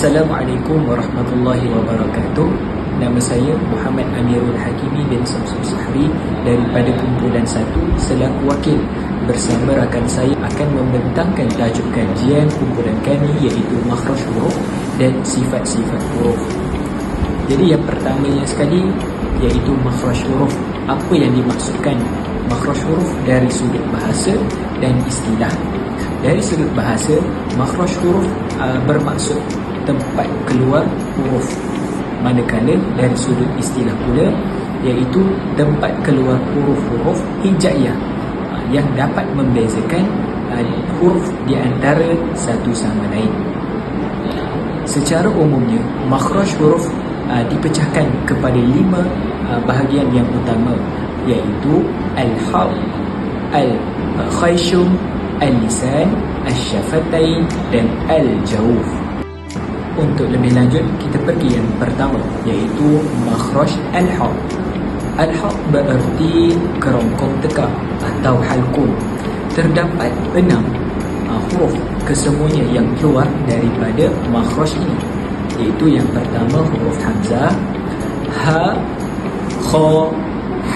Assalamualaikum warahmatullahi wabarakatuh. Nama saya Muhammad Amirul Hakimi bin Samsul Sahri daripada kumpulan 1 selaku wakil. Bersama rakan saya akan membentangkan tajuk kajian kumpulan kami iaitu makhraj huruf dan sifat-sifat huruf. Jadi yang pertamanya sekali iaitu makhraj huruf. Apa yang dimaksudkan makhraj huruf dari sudut bahasa dan istilah? Dari sudut bahasa, makhraj huruf bermaksud tempat keluar huruf, manakala dari sudut istilah pula iaitu tempat keluar huruf-huruf hijaiyah yang dapat membezakan huruf di antara satu sama lain. Secara umumnya, makhraj huruf dipecahkan kepada 5 bahagian yang utama, iaitu al-halq, al-khayshum, al-lisan, al-syafatain dan al-jawf. Untuk lebih lanjut, kita pergi yang pertama, iaitu makhraj al-halq. Al-halq bererti kerongkong tekak atau halqum. Terdapat 6 huruf kesemuanya yang keluar daripada makhraj ini, iaitu yang pertama huruf hamzah, ha, kha,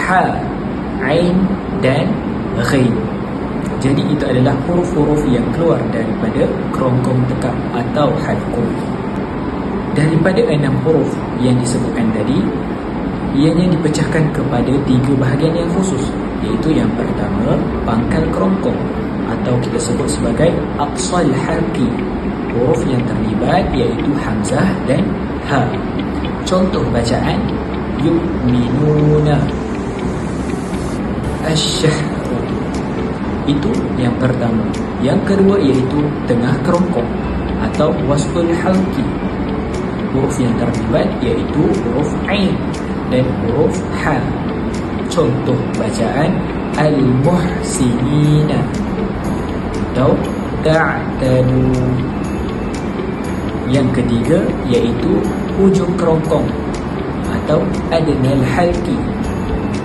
ha, ain dan ghain. Jadi itu adalah huruf-huruf yang keluar daripada kerongkong tekak atau halqum. Daripada 6 huruf yang disebutkan tadi, ianya dipecahkan kepada 3 bahagian yang khusus, iaitu yang pertama pangkal kerongkong atau kita sebut sebagai aqsal harki. Huruf yang terlibat iaitu hamzah dan ha. Contoh bacaan yu'minuna, asy-syahr. Itu yang pertama. Yang kedua iaitu tengah kerongkong atau wasful halqi. Huruf yang terlibat iaitu huruf ain dan huruf ha. Contoh bacaan al-muhsinina atau ta'tadu. Yang ketiga iaitu hujung kerongkong atau adnal halqi.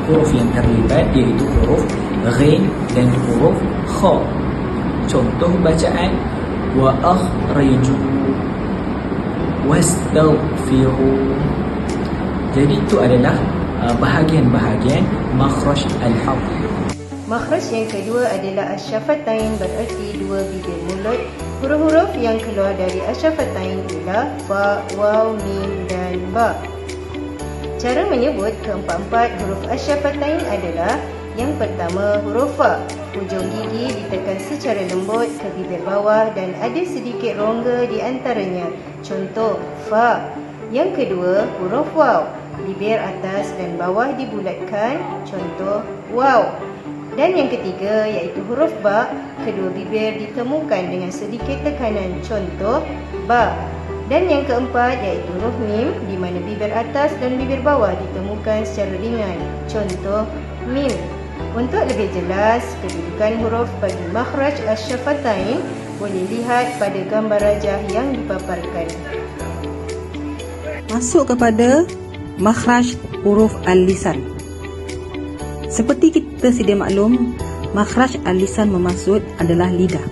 Huruf yang terlibat iaitu huruf ghain dan huruf kha. Contoh bacaan wa akhriju, wastaghfiru. Jadi itu adalah bahagian-bahagian makhraj al-halq. Makhraj yang kedua adalah asy-syafatain, bererti 2 bibir mulut. Huruf-huruf yang keluar dari asy-syafatain ialah fa, waw, mim dan ba. Cara menyebut keempat-empat huruf asy-syafatain adalah: yang pertama huruf fa, hujung gigi ditekan secara lembut ke bibir bawah dan ada sedikit rongga di antaranya. Contoh fa. Yang kedua huruf waw, bibir atas dan bawah dibulatkan. Contoh waw. Dan yang ketiga iaitu huruf ba, kedua bibir ditemukan dengan sedikit tekanan. Contoh ba. Dan yang keempat iaitu huruf mim, di mana bibir atas dan bibir bawah ditemukan secara ringan. Contoh mim. Untuk lebih jelas kedudukan huruf bagi makhraj asy-syafatain, boleh lihat pada gambar rajah yang dipaparkan. Masuk kepada makhraj huruf al-lisan. Seperti kita sedia maklum, makhraj al-lisan bermaksud adalah lidah.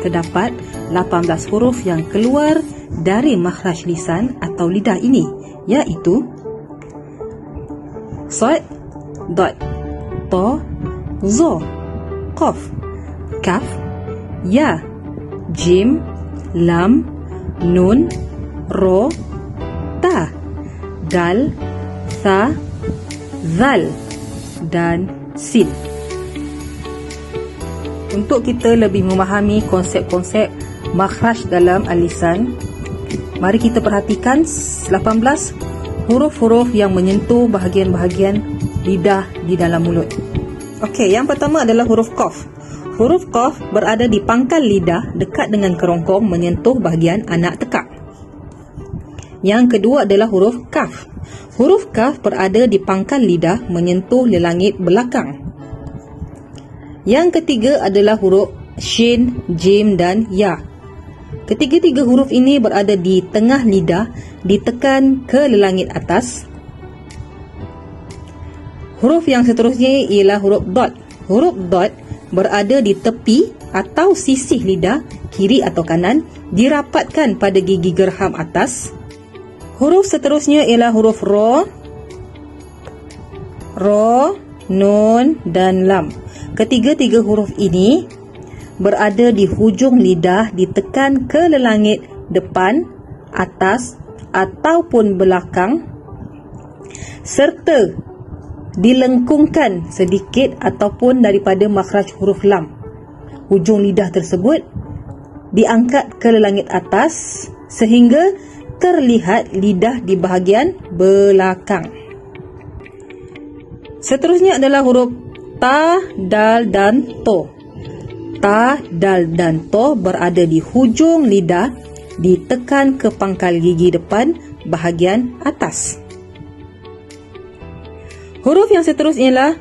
Terdapat 18 huruf yang keluar dari makhraj lisan atau lidah ini, iaitu sad, dad, ta, za, qaf, kaf, ya, jim, lam, nun, ro, ta, dal, tha, zal dan sin. Untuk kita lebih memahami konsep-konsep makhraj dalam al-lisan, mari kita perhatikan 18 huruf-huruf yang menyentuh bahagian-bahagian lidah di dalam mulut. Okey, yang pertama adalah huruf qaf. Huruf qaf berada di pangkal lidah dekat dengan kerongkong menyentuh bahagian anak tekak. Yang kedua adalah huruf kaf. Huruf kaf berada di pangkal lidah menyentuh lelangit belakang. Yang ketiga adalah huruf shin, jim dan ya. Ketiga-tiga huruf ini berada di tengah lidah, ditekan ke lelangit atas. Huruf yang seterusnya ialah huruf dot. Huruf dot berada di tepi atau sisih lidah, kiri atau kanan, dirapatkan pada gigi gerham atas. Huruf seterusnya ialah huruf Ra, Nun dan Lam. Ketiga-tiga huruf ini berada di hujung lidah, ditekan ke lelangit depan, atas ataupun belakang, serta dilengkungkan sedikit ataupun daripada makhraj huruf Lam. Hujung lidah tersebut diangkat ke lelangit atas sehingga terlihat lidah di bahagian belakang. Seterusnya adalah huruf Ta, Dal dan To. Ta, Dal dan To berada di hujung lidah, ditekan ke pangkal gigi depan bahagian atas. Huruf yang seterusnya ialah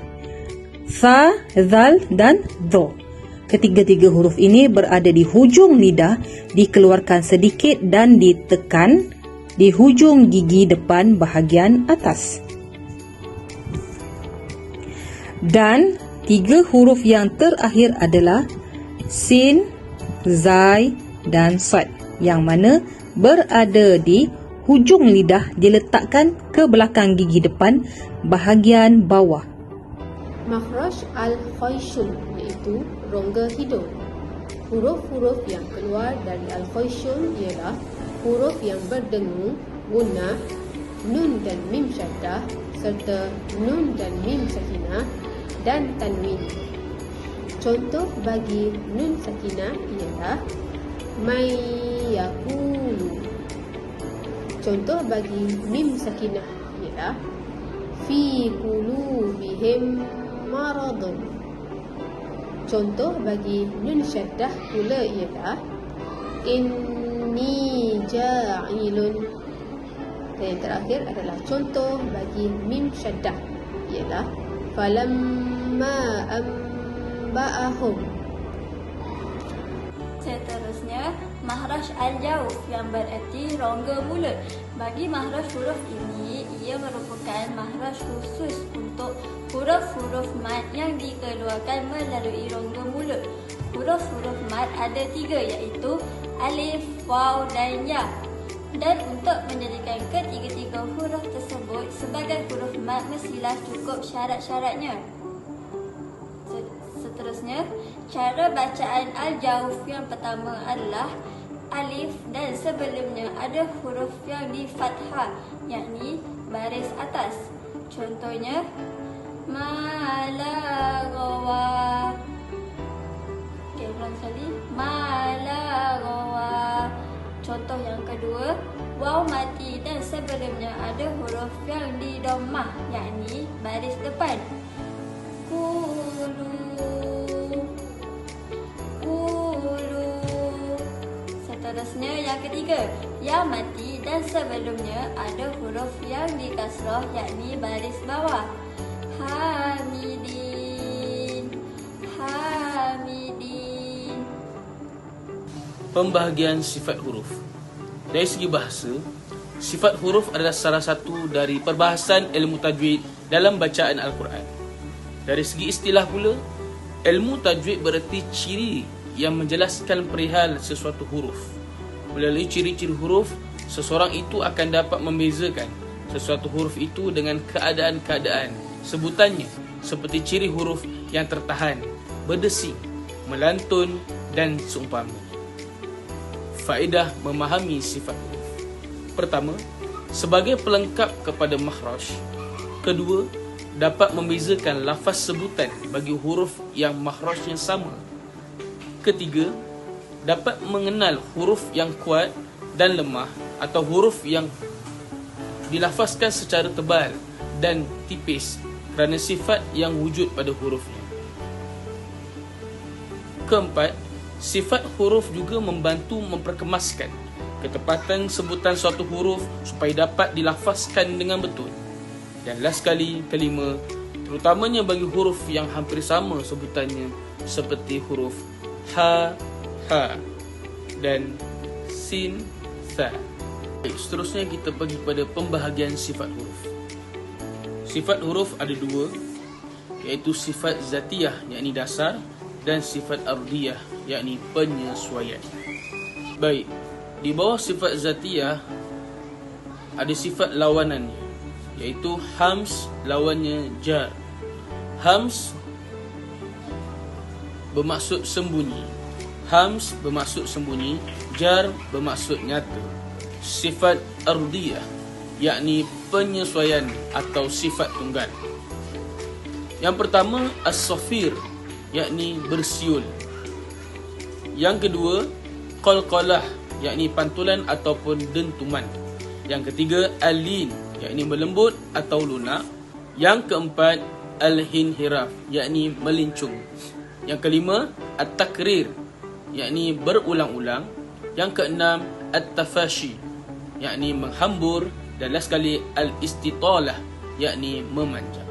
Tha, Zal dan Dho. Ketiga-tiga huruf ini berada di hujung lidah, dikeluarkan sedikit dan ditekan di hujung gigi depan bahagian atas. Dan tiga huruf yang terakhir adalah Sin, Zai dan Sad, yang mana berada di hujung lidah, diletakkan ke belakang gigi depan bahagian bawah. Makhraj al-khayshum iaitu rongga hidung. Huruf-huruf yang keluar dari al-khayshum ialah huruf yang berdengung, gunnah, nun dan mim syaddah serta nun dan mim sakinah dan tanwin. Contoh bagi nun sakinah ialah may yaqulu. Contoh bagi mim sakinah ialah fi qulubihim maradun. Contoh bagi nun syaddah pula ialah inni ja'ilun. Dan yang terakhir adalah contoh bagi mim syaddah ialah falamma amba'ahum. Seterusnya, makhraj al-jauf yang bererti rongga mulut. Bagi makhraj huruf ini, ia merupakan makhraj khusus untuk huruf-huruf mad yang dikeluarkan melalui rongga mulut. Huruf-huruf mad ada tiga, iaitu alif, waw dan ya. Dan untuk menjadikan ketiga-tiga huruf tersebut sebagai huruf mad, mestilah cukup syarat-syaratnya. Seterusnya, cara bacaan al-jauf yang pertama adalah alif dan sebelumnya ada huruf yang di fathah, yakni baris atas. Contohnya, malagawa. Okey, ulang sekali. Malagawa. Contoh yang kedua, waw mati dan sebelumnya ada huruf yang di dhammah, yakni baris depan. Kulu. Seterusnya yang ketiga, ya mati dan sebelumnya ada huruf yang di kasrah, yakni baris bawah. Hamidin. Hamidin. Pembahagian sifat huruf. Dari segi bahasa, sifat huruf adalah salah satu dari perbahasan ilmu tajwid dalam bacaan Al-Quran. Dari segi istilah pula, ilmu tajwid bererti ciri yang menjelaskan perihal sesuatu huruf. Melalui ciri-ciri huruf, seseorang itu akan dapat membezakan sesuatu huruf itu dengan keadaan-keadaan sebutannya, seperti ciri huruf yang tertahan, berdesing, melantun dan seumpamanya. Faedah memahami sifat huruf. Pertama, sebagai pelengkap kepada makhraj. Kedua, dapat membezakan lafaz sebutan bagi huruf yang makhrajnya sama. Ketiga, dapat mengenal huruf yang kuat dan lemah atau huruf yang dilafazkan secara tebal dan tipis kerana sifat yang wujud pada hurufnya. Keempat, sifat huruf juga membantu memperkemaskan ketepatan sebutan suatu huruf supaya dapat dilafazkan dengan betul. Dan last sekali, kelima, terutamanya bagi huruf yang hampir sama sebutannya seperti huruf ha, ha dan sin, tha. Seterusnya kita pergi pada pembahagian sifat huruf. Sifat huruf ada dua, iaitu sifat zatiyah, yakni dasar, dan sifat ardiyah, yakni penyesuaian. Baik, di bawah sifat zatiyah ada sifat lawanannya, iaitu hams lawannya jar. Hams bermaksud sembunyi, hams bermaksud sembunyi, jar bermaksud nyata. Sifat ardiyah yakni penyesuaian atau sifat tunggal. Yang pertama as-safir yakni bersiul. Yang kedua qalqalah yakni pantulan ataupun dentuman. Yang ketiga al-lin yakni melembut atau lunak. Yang keempat al-hinhiraf yakni melincung. Yang kelima at-takrir yakni berulang-ulang. Yang keenam at-tafashi yakni menghambur, dan last sekali al-istitalah yakni memanjang.